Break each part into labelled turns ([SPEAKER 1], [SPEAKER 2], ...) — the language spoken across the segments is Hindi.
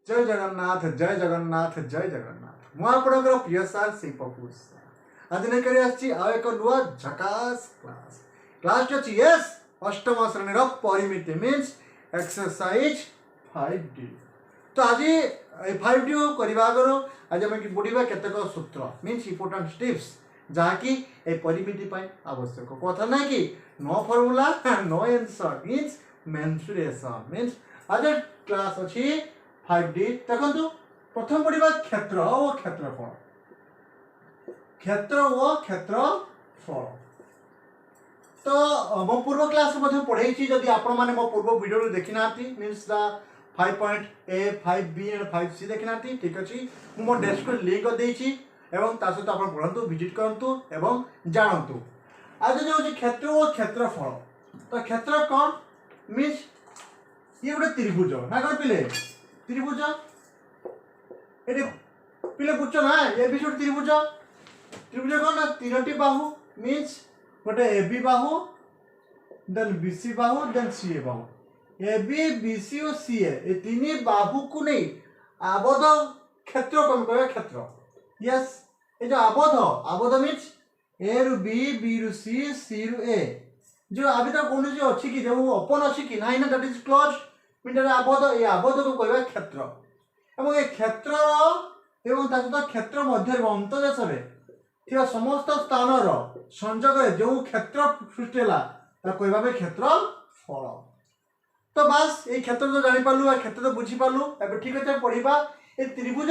[SPEAKER 1] जय जगन्नाथ जय जगन्नाथ जय जगन्नाथ मु आपणकर प्रिय सार शिवपुष आज नहीं कर आउ एक नुआ झकास क्लास क्लास अच्छी यस अष्टम श्रेणी परिमिति मीन्स एक्सरसाइज 5D। तो आज 5D करने आगर आज आम बुढ़ा केतक सूत्र मीन्स इम्पोर्टाट टिप्स जहाँकि परिमिति आवश्यक कथा ना कि no formula no answer means mensuration means आज क्लास अच्छी 5D। देखो प्रथम पढ़ा क्षेत्र और क्षेत्रफल क्षेत्र और क्षेत्रफल। तो मो पूर्व क्लास पढ़े जदि आपण मैंने मो पूर्व वीडियो देखी ना means 5.A 5B and 5C देखी ना ठीक अच्छे मो डेस्क्रिप्शन लिंक देती एवं ता सहित आप पढ़ु विजिट करूँ एवं जानतु। आज जो क्षेत्र और क्षेत्रफल तो क्षेत्र कौन मीन्स ये गोटे त्रिभुज ना कौन पिले त्रिभुज ये पिले बुझ ना ये भी गोटे त्रिभुज त्रिभुज कौन ना तीनोटी बाहु मीन्स गोटे AB बाहु देन BC बाहु देन CA बाहु AB BC और CA ये तीन बाहु को नहीं आबद्ध क्षेत्र कौन कह क्षेत्र यस ये जो आबद्ध मीन्स A रु B B रु C C रु A जो अभी तक कौन सी अच्छी कि जो ओपन अच्छी कि ना दैट इज क्लोज मीन आबद्ध ये आबद्ध को कहवा क्षेत्र एवं ये क्षेत्र एवं क्षेत्र मध्य अंतदेश में समस्त स्थान संजोग जो क्षेत्र सृष्टि है कहवा क्षेत्रफल। तो बस ये क्षेत्र तो जापारू क्षेत्र तो बुझीपारू ए ठीक अच्छे पढ़ा ये त्रिभुज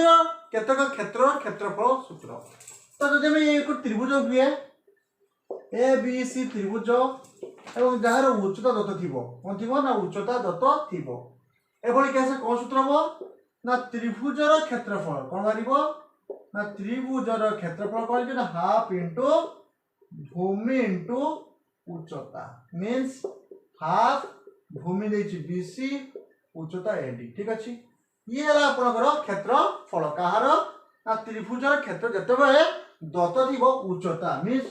[SPEAKER 1] केतक क्षेत्र क्षेत्रफल सूत्र। तो जब एक त्रिभुज हुए ABC त्रिभुज एवं जार उच्चता दत्त थी कौन थी ना उच्चता दत्त थी एभली कैसे कौन सूत्र हम ना त्रिभुजर क्षेत्रफल कौन बाहर ना त्रिभुजर क्षेत्रफल कौन ना हाफ इंटू भूमि इंटू उच्चता मीन्स हाफ भूमि देछि BC उच्चता AD ठीक अच्छे ये है आपनकर क्षेत्रफल कहार ना त्रिभुजर क्षेत्र जितेबाला दत्त थी उच्चता मीन्स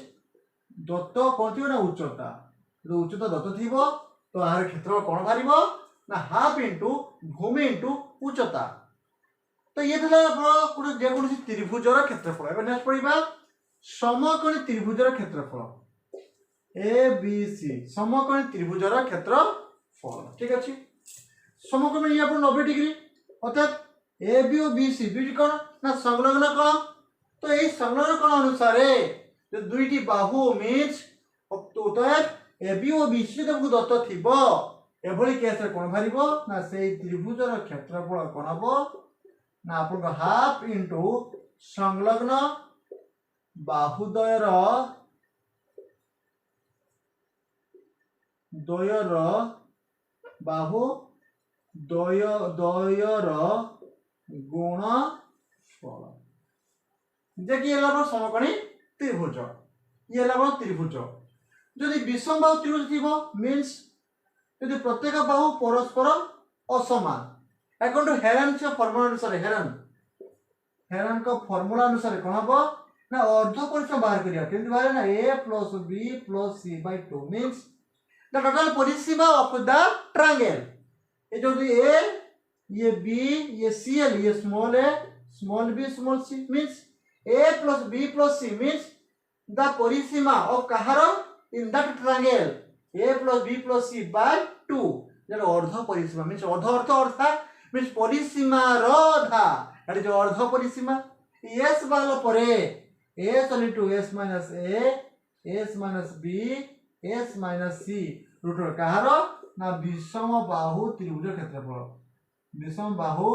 [SPEAKER 1] दत्त कौन थी ना उच्चता जो उच्चता दत्त थी तो यार क्षेत्र कौन बाहर ना हाफ इंटू भूमि इंटू उच्चता। तो ये जेको त्रिभुजर क्षेत्रफल एवं नेक्स्ट पढ़ा समकोणी त्रिभुजर क्षेत्रफल ABC समकोणी त्रिभुजर क्षेत्रफल ठीक अच्छे समकोणी 90 डिग्री अर्थात AB और BC दुईटी कौन ना संलग्न कौन तो यही संलग्न कौन अनुसार जो दुईटी बाहु मीन्स AB और BC जब दत्त थी एभली केस कौन बाहर ना से त्रिभुजर क्षेत्रफल कौन हम ना आप हाफ इंटू संलग्न बाहुद्वयर बाहु द्वयर गुणफल जे कि समकोणी त्रिभुज ये त्रिभुज जदि विषम बाहु त्रिभुज थी मीन्स यदि प्रत्येक बाहु परस्पर असमान अकॉर्डिंग टू हेरन से फॉर्मूला अनुसार हेरन का फॉर्मूला अनुसार कौन हम ना अर्ध परिसीमा बाहर करिया केमति बाहर ना A plus B plus C by 2 means the total परिसीमा ऑफ द ट्रायंगल ये जो A ये B ये CL ये small a small b small c means A plus B plus C means the परिसीमा ऑफ कहार in that triangle A plus B plus C by 2 जब अर्ध परिसीमा मीन्स अर्ध अर्थ अर्थात मीन्स परिसीमा रधा एट जो अर्ध परिसीमा S बाहर परे S into S minus A S minus B S minus C root कहार ना विषम बाहु त्रिभुज क्षेत्रफल विषम बाहु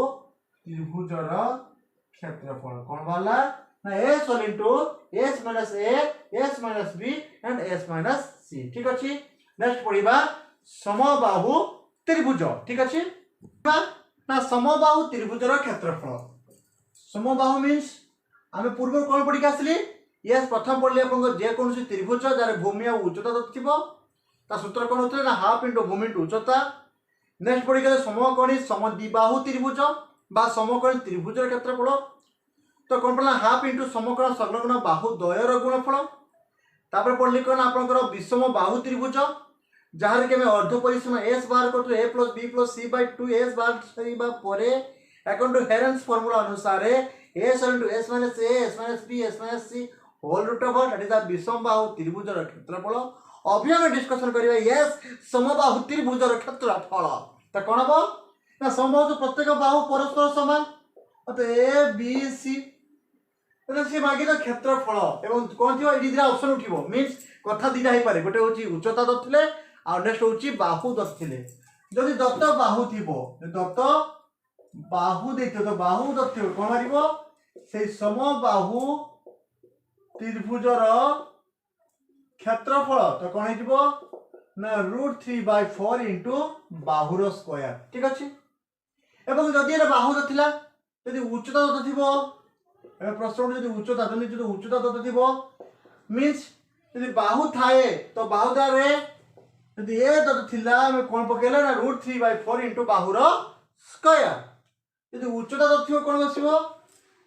[SPEAKER 1] त्रिभुजर क्षेत्रफल कौन बाला ना S into S minus A S minus B and S minus C ठीक अच्छे। नेक्स्ट पढ़ा समबाहु त्रिभुज ठीक अच्छे ना समबाहु त्रिभुजर क्षेत्रफल समबाहु मीन्स आम पूर्व कौन पढ़ी आसली यस प्रथम पढ़ले जेको त्रिभुज जार भूमि और उच्चता दत्त थी सूत्र कौन होता है ना हाफ इंटू भूमि इंटू उच्चता। नेक्स्ट पढ़ी समकोणी समद्विबाहु त्रिभुज बा समकोणी त्रिभुजर क्षेत्रफल तो कौन पढ़ला हाफ इंटू समकोण संलग्न बाहु द्वयर गुणफल। तापर पढ़ली कौन आपंकर विषम बाहु त्रिभुज जहाँ कि अर्ध परिसीमा एस बाहर कर A plus B plus C by 2 S बाहर अकॉर्डिंग टू हेरेंस फार्मूला अनुसार s into s minus a s minus b s minus c whole root over that is the विषम बाहु त्रिभुजर क्षेत्रफल। अभी हम डिस्कशन करिबा यस समबाहु त्रिभुजर क्षेत्रफल। त कोन हबो ना समबाहु प्रत्येक बाहु परस्पर समान तो ए बी सी तो से मागिला क्षेत्रफल एवं कोन थियो एडी दिरा ऑप्शन उठिबो मींस कथा दिरा हे पारे गोटे होची उच्चता दथिले आ नेक्स्ट होची बाहु दथिले। जदि दत्त बाहु थिबो दत्त बाहु देखियो तो बाहु दथियो कोन मारिबो से समबाहु त्रिभुजर क्षेत्रफल तो कौन हो ना √3/4 इंटू बाहुर स्क्वायर ठीक अच्छे। एवं जदि बाहु थिला यदि उच्चता दत्त थिबो ए प्रश्न जदि उच्चता जदि उच्चता दत्त थिबो मींस यदि बाहु थाए तो बाहु दारे यदि ए दत्त थिला हम कोन पकेला ना √3/4 इंटू बाहुर स्क्वायर। यदि उच्चता दत्त थिबो कोन बसिबो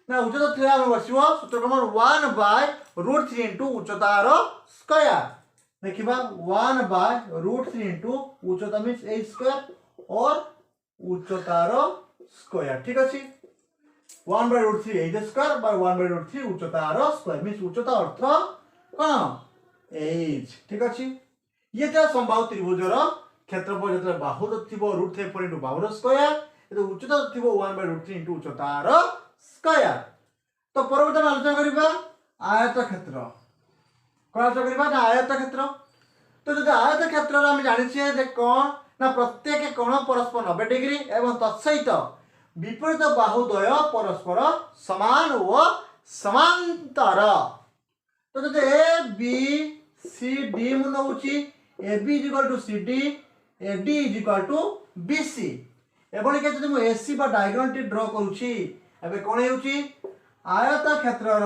[SPEAKER 1] ना उच्चता थिला हम बसिबो सूत्र क्रम 1/√3 इंटू उच्चतार स्क्वायर। देखिबा 1/√3 इंटू उच्चता मींस a स्क्वायर और उच्चतार स्क्वायर ठीक अछि। 1/√3 a स्क्वायर बाय 1/√3 उच्चतार स्क्वायर मींस उच्चता अर्थ कोन h ठीक अछि। ये था समबाहु त्रिभुजर क्षेत्रफल जतले बाहु थिबो √3/4 इंटू बाहुर स्क्वायर यदि उच्चता थिबो 1/√3 इंटू उच्चतार स्क्वायर। तो परवर्ती आलोचना करिबा आयत क्षेत्र कौन आलोचना करिबा ना आयत क्षेत्र। तो जदि आयत क्षेत्र हम जानि छिए जे कोन ना प्रत्येक कोण परस्पर 90 डिग्री एवं तत्सहित विपरीत बाहुद्वय परस्पर समान व समांतर। तो जदि ए बी सी डी मु नउची A B = C D A D = B C एवं के जदि मु ए सी बा डायग्राम टी ड्रा करूची एबे कोन हेउची आयत क्षेत्रर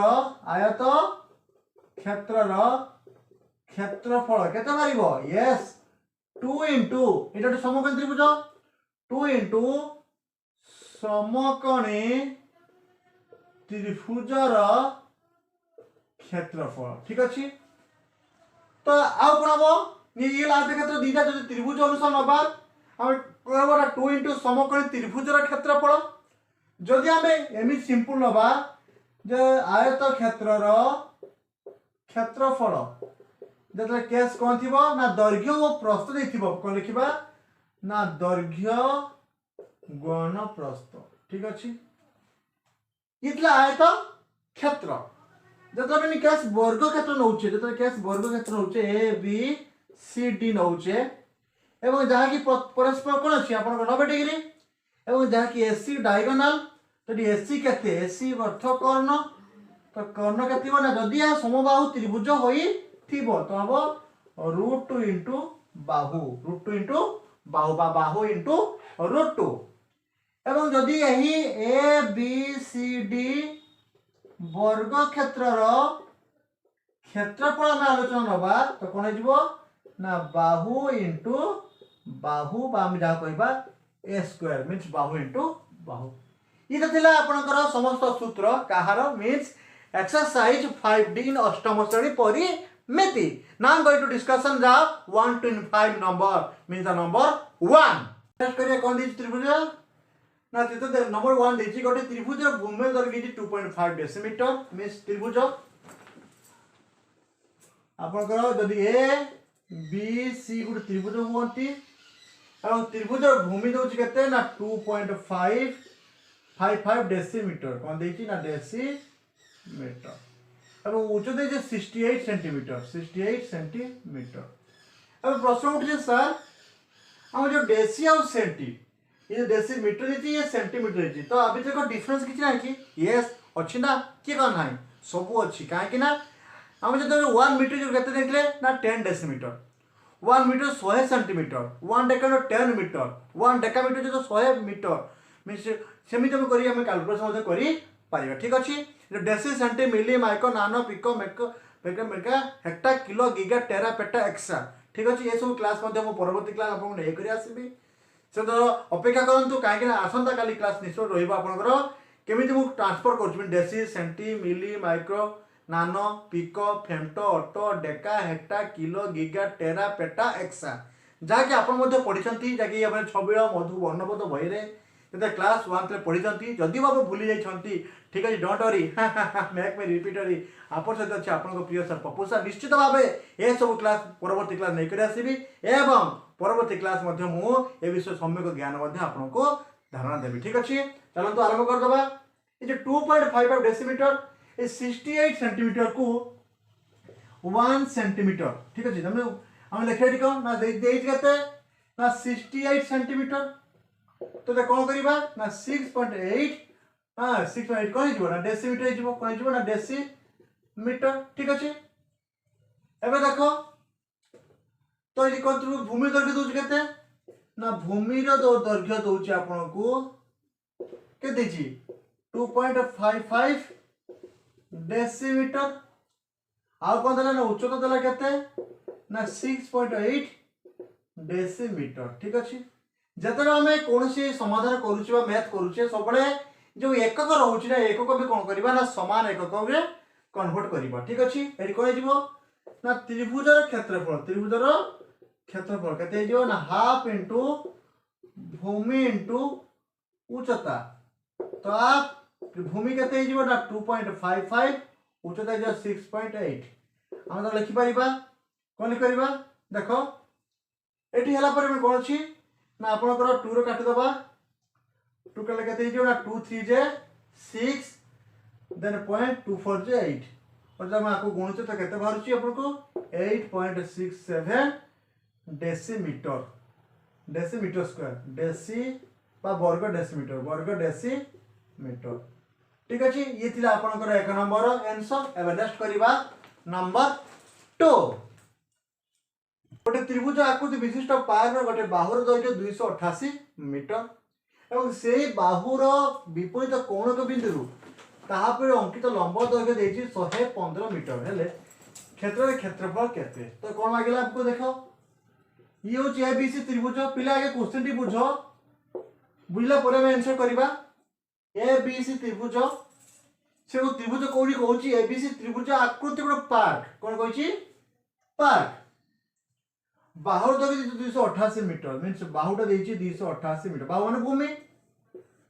[SPEAKER 1] क्षेत्रफल केते मारिबो यस 2 इंटू एटा समकोण त्रिभुज 2 इंटू समकोणी त्रिभुजर क्षेत्रफल ठीक अछि। तो आउ कोन हबो ये आयत क्षेत्र दीटा जदि त्रिभुज अनुसार नबा हम कहबा 2 इंटू समकोणी त्रिभुजर क्षेत्रफल। जदि हमें एमि सिंपल नबा जे आयत क्षेत्रर क्षेत्रफल जतले केस कोन थिबो ना दैर्घ्य और प्रस्थ देथिबो कोन लिखिबा ना दैर्घ्य गुण प्रस्थ ठीक अछि। इतला आयत क्षेत्र जतले भी केस वर्ग क्षेत्र नउचे जतले केस वर्ग क्षेत्र नउचे ए बी सी डी नउचे एवं जहा की परस्पर कोन अछि आपन 90 डिग्री एवं जहा की एसी डायगोनल तो एसी केते एसी अर्थ कर्ण तो कर्ण केते ना जदि आ समबाहु त्रिभुज होई थिबो तो हबो √2 इंटू बाहु √2 इंटू बाहु बा बाहु इंटू √2 एवं जदि एही ए बी सी डी वर्ग क्षेत्रर क्षेत्रफल में आलोचना नबा तो कोन हिबो ना बाहु इंटू बाहु बा हम जा कहबा a square means Bahu into बाहु। ये थिला आपनकर समस्त सूत्र काहार मींस एक्सरसाइज 5D इन अष्टम श्रेणी परिमिति। Now I am going to discussion the 1 to 5 number means the number 1 test करिए कोन दी त्रिभुज ना तो नंबर 1 देछि गोटे त्रिभुज भूमि दैर्घ्य 2.5 डेसीमीटर मींस त्रिभुज आपनकर जदि ए बी सी गुड त्रिभुज होंती एवं त्रिभुज भूमि दोछि केते ना 2.555 डेसीमीटर कोन देछि ना डेसीमीटर एवं उच्चता देछि 68 सेंटीमीटर। अब प्रश्न उठे सर हम जो डेसी और सेंटी ये डेसीमीटर देछि ये सेंटीमीटर देछि तो अभी तक डिफरेंस किछ ना कि यस अछि ना कि कोन नाही सब अछि काहे कि ना हम जब 1 मीटर जो केते देखले ना 10 decimetre 1 metre 100 centimetre 1 deca 10 metre 1 decametre जो 100 मीटर मींस सेमी तो करी हम कैलकुलेशन मते करी पारिबा ठीक अछि। जो deci centi milli micro nano pico मेको mega hecto kilo giga tera peta exa ठीक अछि। ये सब क्लास मते हम परवर्ती क्लास आपन नै करी आसीबी से तो अपेक्षा करंतु काहे कि आसंता काली क्लास निश्चय रहिबा आपनकर केमिति मु ट्रांसफर करछु deci centi milli micro nano pico femto atto deca hecto kilo giga tera peta exa जहाँकि आप पढ़ी जहाँकि छबिल मधु वर्णबोध बही जब क्लास 1 पढ़ी जदि आप भूली जाइए ठीक अच्छे डोंट वरी मेक मी रिपीटरी आप सहित अच्छे आप प्रिय सर पप्पू सर निश्चित भाव ये सब क्लास परवर्ती क्लास नहीं आसबि एवं परवर्ती क्लास ए विषय सम्यक ज्ञान आपको धारणा देवी ठीक अच्छे। चलते आरंभ करदे ये 2.55 डेसीमीटर 68 सेंटीमीटर को 1 सेंटीमीटर ठीक अच्छे आम लिखा कौन ना 68 सेंटीमीटर तो कौन करवा ना 6.8 हाँ 6.8 कौन हो डेसीमीटर हो कौन हो ना डेसीमीटर ठीक अच्छे। एवं देख तो ये कौन भूमि दैर्घ्य दूसरी के ना भूमि दैर्घ्य दूसरी आपन को के 2.55 डेसीमीटर आउ कौन देला ना उच्चता देला केते ना 6.8 डेसीमीटर ठीक अच्छे। जतरा आम कौन समाधान करुचे मैथ करुचे सब जो एकक रोचे ना एकक भी कौन करवा ना समान एकक में कन्वर्ट करवा ठीक अच्छे। ये कौन हो ना त्रिभुजर क्षेत्रफल केते ना हाफ इंटू भूमि इंटू उच्चता तो आप भूमि केते ना 2.55 उच्चता 6.8 आम तो लिखिपर कौन लिखा देख ये है कौन अच्छी ना आपंकर 2 रो काटिदबा 2 कले केते ना 2 3 जे 6 देन 0.24 जे 8 और जब आपको गुणुचे तो केते बाहरुची आपको 8.67 डेसीमीटर डेसीमीटर स्क्वायर डेसी बा वर्ग डेसीमीटर ठीक अच्छे। ये थिला आपनकर 1 नंबर आंसर। एबे नेक्स्ट करबा नंबर 2 गोटे त्रिभुज आकृति विशिष्ट पार्क गोटे बाहुर दैर्घ्य 288 मीटर और से बाहुर विपरीत कोणक बिंदु तापर अंकित लंब दैर्घ्य देछि 115 मीटर हेले क्षेत्र क्षेत्रफल केते तो कौन मागिला आपको देखो ये हूँ एबीसी त्रिभुज पिला आगे क्वेश्चन टी बुझ बुझला पर आंसर करबा एबीसी त्रिभुज से त्रिभुज कोठी कहूची एबीसी त्रिभुज आकृति गोटे पार्क कौन कहूची पार्क बाहुर दैर्घ्य 288 मीटर मीन्स बाहुटा देछि 288 मीटर बाहु माने भूमि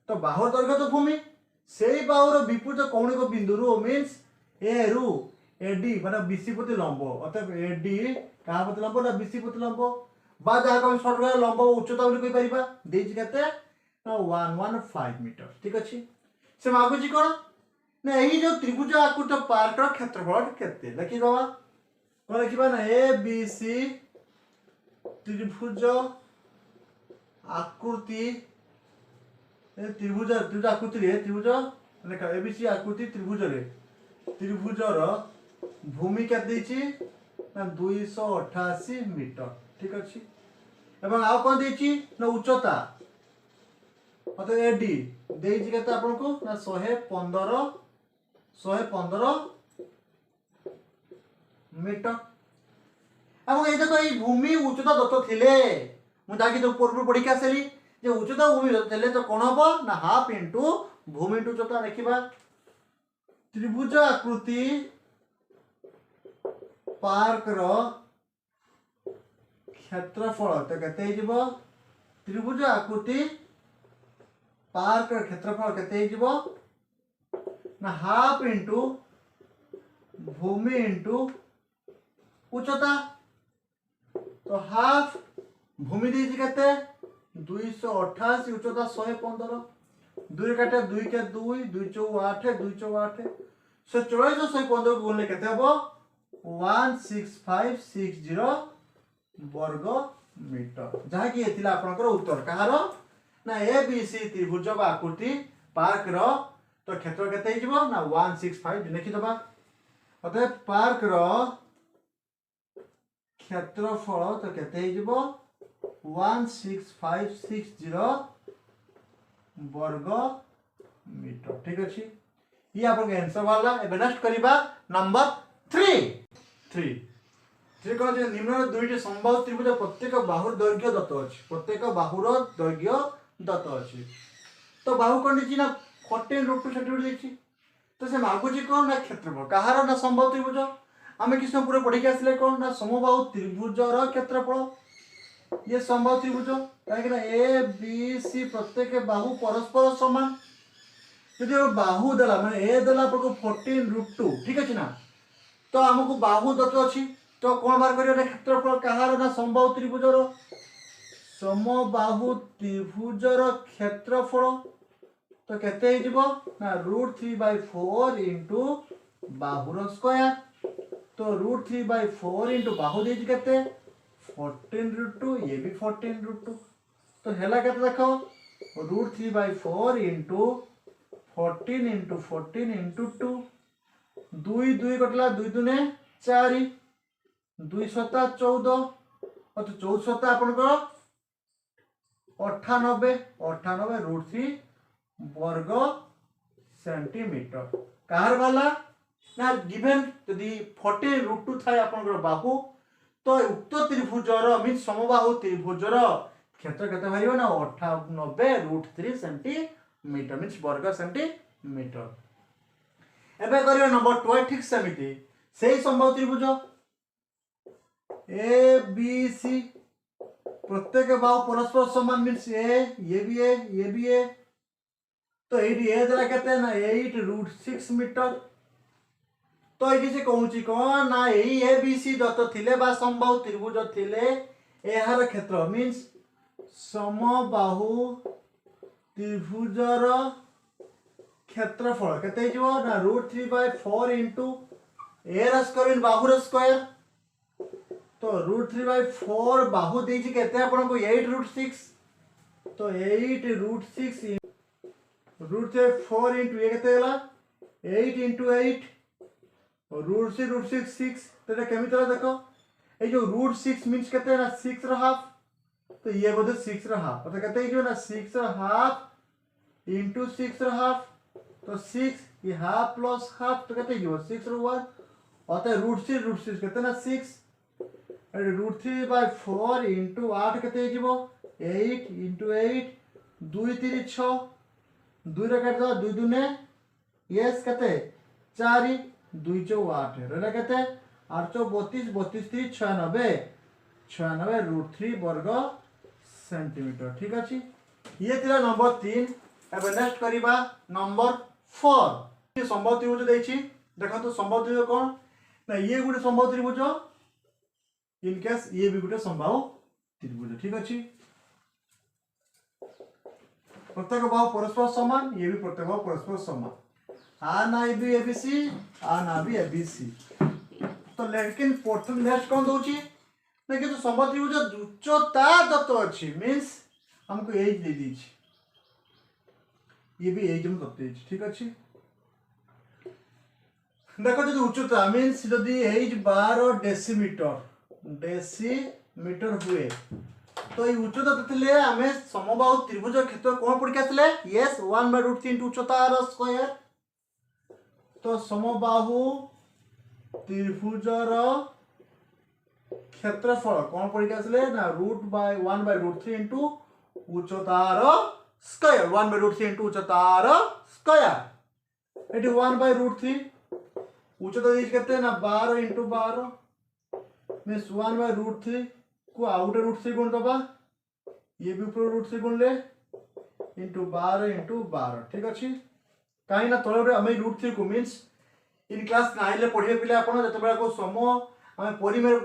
[SPEAKER 1] तो बाहुर दैर्घ्य तो भूमि से बाहुर विपरीत कौणिक बिंदु मीन्स ए रु एडी माने बीसी प्रति लंब अर्थात एडी कहा प्रति लंब ना बीसी प्रति लंब बा जहाँ हम शॉर्ट कर लंब उच्चता बोली कहि परिबा देछि केते ना 115 मीटर ठीक अछि। से मागुची कोन ना एही जो त्रिभुज आकृति पार्क रो क्षेत्रफल केते लिखि बाबा कोन लिखिबा ना ए बी सी त्रिभुज आकृति त्रिभुज आकृति रे त्रिभुज लेखा एबीसी आकृति त्रिभुजर भूमि के देछि ना 288 मीटर ठीक अच्छे। एवं आउ कौन देछि ना उच्चता मतलब एडी देछि केते आपन को ना 115 मीटर एवं ये देखो ये भूमि उच्चता दत्त थिले मु ताकि तो पूर्व पढ़ी के आसली जे उच्चता भूमि दत्त थिले तो कोन हबो ना हाफ इनटू भूमि इनटू उच्चता देखिबा त्रिभुज आकृति पार्क रो क्षेत्रफल तो केते हिजबो त्रिभुज आकृति पार्क रो क्षेत्रफल केते हिजबो ना हाफ इनटू भूमि इनटू उच्चता तो हाफ भूमि देछि केते 288 उच्चता 115 2 काटे 2 के 2 2 चौ 8 2 चौ 8 से 44 115 को गुणले केते हबो 16560 वर्ग मीटर जहाँ कि एथिला आपनकर उत्तर कहार ना ए बी सी त्रिभुज बा आकृति पार्क रो तो क्षेत्र केते हिजबो ना 165 लिखि दबा अतः पार्क रो क्षेत्रफल तो केते हिजबो 16560 वर्ग मीटर ठीक अछि। ये आपन आंसर वाला ए नेक्स्ट करिबा नंबर 3 कौन निम्न दुईटी संभव त्रिभुज प्रत्येक बाहुर दैर्घ्य दत्त अछि प्रत्येक बाहुर दैर्घ्य दत्त अछि तो बाहु कौन ना 14√2 सेंटीमीटर देखी तो से मागुची कौन ना क्षेत्रफल कहार ना संभव त्रिभुज आम किस पूरा पढ़ी आसले कौन ना समबाहु त्रिभुजर क्षेत्रफल ये संभव त्रिभुज कहीं ए बी सी प्रत्येक बाहु परस्पर समान जो बाहु देला माने ए देला आपको 14√2 ठीक अच्छे ना तो आमको बाहु दत्त अच्छी तो कौन बार करियो क्षेत्रफल कहार ना संभव त्रिभुजर समबाहु त्रिभुजर क्षेत्रफल तो केते हिजबो ना √3/4 इंटू बाहुर स्क्वायर तो √3/4 इंटू बाहु देज केते 14√2 ये भी 14√2 तो हेला केते देखो √3/4 इंटू 14 इंटू 14 इंटू 2 दुई दुई कटला दुई दुने 4 2 सता 14 और तो 14 सता आपनकर 98 √3 वर्ग सेंटीमीटर कहार वाला ना गिवन यदि 14√2 थाए आपनकर बाहु तो उक्त त्रिभुजर मीन समबाहु त्रिभुजर क्षेत्र केते बाहरिबो ना 98√3 सेंटीमीटर मीन वर्ग सेंटीमीटर एबे करियो नंबर 12 ठीक सेमिति सेही समबाहु त्रिभुज ए बी सी प्रत्येक बाहु परस्पर समान मीन्स ये भी ए तो ये देला केते ना 8√6 मीटर तो ये से कहूची कौन ना यही ए बी सी दत्त थिले बा समबाहु त्रिभुज थिले एहार क्षेत्र मीन्स समबाहु त्रिभुजर क्षेत्रफल केते हिजो ना √3/4 इंटू ए रा स्क्वायर बाहुर स्क्वायर तो √3/4 बाहु देछि केते आपन को 8√6 तो 8√6 √4 इंटू ये केते गला 8 इंटू 8 √6 6 तो केमिति ला देखो ए जो √6 मींस केते ना 6 रा हाफ तो ये बोधे 6 रा हाफ तो केते हिजो ना 6 रा हाफ इंटू 6 रा हाफ तो 6 ये हाफ प्लस हाफ तो केते हिजो 6 रा 1 और √6 केते ना 6 √3/4 इंटू 8 केते हिजो 8 इंटू 8 2 3 6 2 रे काट दो 2 दुने यस केते 4 2 4 8 रहला केते 8 32 32 3 96 √3 वर्ग सेंटीमीटर ठीक अछि ये थिला नंबर 3 एबे नेक्स्ट करिबा नंबर 4 ये संभव त्रिभुज देछि देखो तो संभव त्रिभुज कोन ना ये गुटे संभव त्रिभुज इन केस ये भी गुटे संभव त्रिभुज ठीक अछि प्रत्येक बाहु परस्पर समान ये भी प्रत्येक बाहु परस्पर समान आ ना भी एबीसी आ ना भी एबीसी तो लेकिन प्रथम नेक्स्ट कोन दोची लेकिन तो संभव त्रिभुज उच्चता दत्त अछि मींस हमको एज दे दीछि ये भी एज हम दत्त अछि ठीक अछि देखो जो उच्चता मींस यदि एज 12 डेसीमीटर हुए तो ये उच्चता तले हमें समबाहु त्रिभुज क्षेत्र कोन पड़ के आसले यस 1/√3 इंटू उच्चता र स्क्वायर तो समबाहु त्रिभुजर क्षेत्रफल कोन पड़ के आसले ना √1/√3 इंटू उच्चता र स्क्वायर 1/√3 इंटू उच्चता र स्क्वायर एटी 1/√3 उच्चता देख केते ना 12 इंटू 12 मींस 1/√3 को आउटर √3 गुण दबा ये भी ऊपर √3 गुण ले इंटू 12 इंटू 12 ठीक अछि काहे ना तळे हम √3 को मींस इन क्लास 9 ले पढिए पिले आपण जते बेला को सम हम परिमेय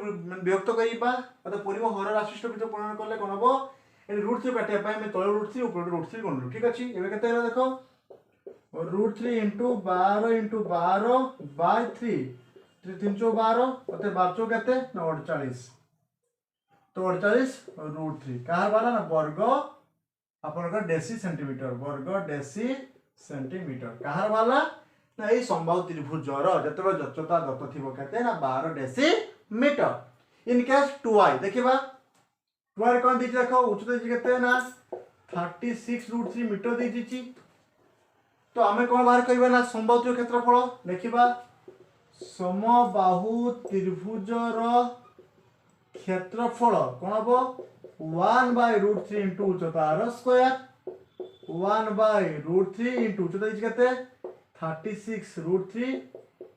[SPEAKER 1] व्यक्त करिबा अत परिमेय हर राशिष्ट बीज पूर्ण करले कोन हबो ए √3 काटिया पाए हम तळे √3 ऊपर √3 गुण ठीक अछि एबे केते होला देखो √3 इंटू 12 इंटू 12 बाय 3 3 3 12 अते 12 केते ना 48 तो 48 √3 कहार वाला ना वर्ग आपनका डेसी सेंटीमीटर वर्ग डेसी सेंटीमीटर कहार वाला ना ए संभाव त्रिभुजर जतबे जच्चता दत्त थिबो केते ना 12 डेसीमीटर इन केस 2i देखिबा 2i कोन दिछि देखो उच्चता दिछि केते ना 36√3 मीटर दिछि तो हमें कोन बाहर करबा ना संभाव त्रिभुज क्षेत्रफल देखिबा समबाहु त्रिभुजर क्षेत्रफल कोन हबो 1/√3 इंटू उच्चता र स्क्वायर 1/√3 इंटू उच्चता दिछि केते 36√3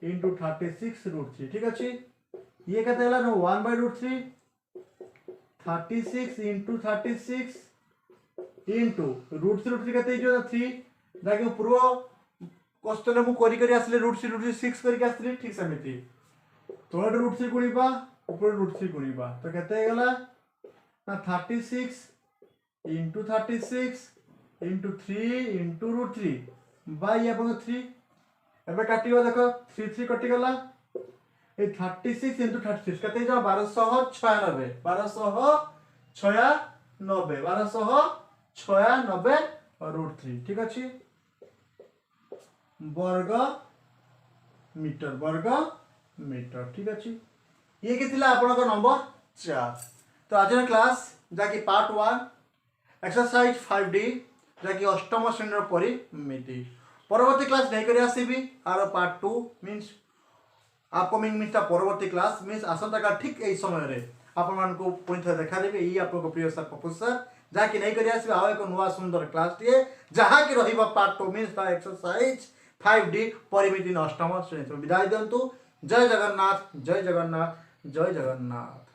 [SPEAKER 1] इंटू 36√3 ठीक अछि ये केते हला 1/√3 36 इंटू 36 इंटू √3 केते जो 3 जाके पूर्व क्वेश्चन मु करी करी आसले √6 करके आसली ठीक सेमिति तोड़ √3 गुणीबा ऊपर √3 गुणीबा तो केते गला ना 36 इंटू 36 इंटू 3 इंटू √3 बाय अपन 3 एबे काटिबा देखो 3 कटि गला ए 36 इंटू 36 केते जा 1296 √3 ठीक अछि वर्ग मीटर ठीक अछि ये केतिला आपन नंबर 4 तो आज क्लास जाकि पार्ट 1 एक्सरसाइज 5D जाकि अष्टम श्रेणी परिमिति परवर्ती क्लास नहीं करी आसीबी आर पार्ट 2 मींस अपकमिंग मींस परवर्ती क्लास मींस आसंता का ठीक एई समय रे आपन मान को पुनि थ देखा देबे ई आपन को प्रिय सर प्रोफेसर जाकि नहीं करी आसीबे आ एक नुवा सुंदर क्लास टिए जहां कि रहिबा part 2 means the exercise 5D परिमिति अष्टम श्रेणी विदाय दंतु जय जगन्नाथ जय जगन्नाथ जय जगन्नाथ।